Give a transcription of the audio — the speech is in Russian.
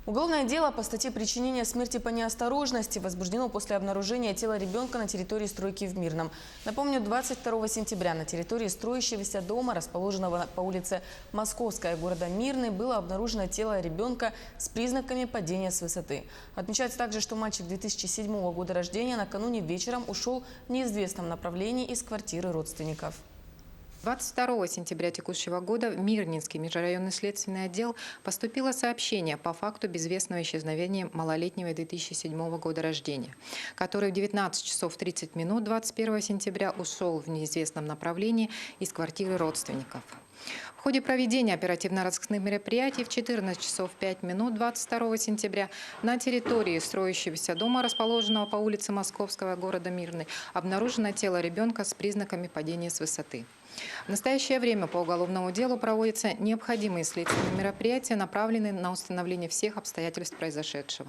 Уголовное дело по статье «Причинение смерти по неосторожности» возбуждено после обнаружения тела ребенка на территории стройки в Мирном. Напомню, 22 сентября на территории строящегося дома, расположенного по улице Московская города Мирный, было обнаружено тело ребенка с признаками падения с высоты. Отмечается также, что мальчик 2007 года рождения накануне вечером ушел в неизвестном направлении из квартиры родственников. 22 сентября текущего года в Мирнинский межрайонный следственный отдел поступило сообщение по факту безвестного исчезновения малолетнего 2007 года рождения, который в 19 часов 30 минут 21 сентября ушел в неизвестном направлении из квартиры родственников. В ходе проведения оперативно-розыскных мероприятий в 14 часов 5 минут 22 сентября на территории строящегося дома, расположенного по улице Московского города Мирный, обнаружено тело ребенка с признаками падения с высоты. В настоящее время по уголовному делу проводятся необходимые следственные мероприятия, направленные на установление всех обстоятельств произошедшего.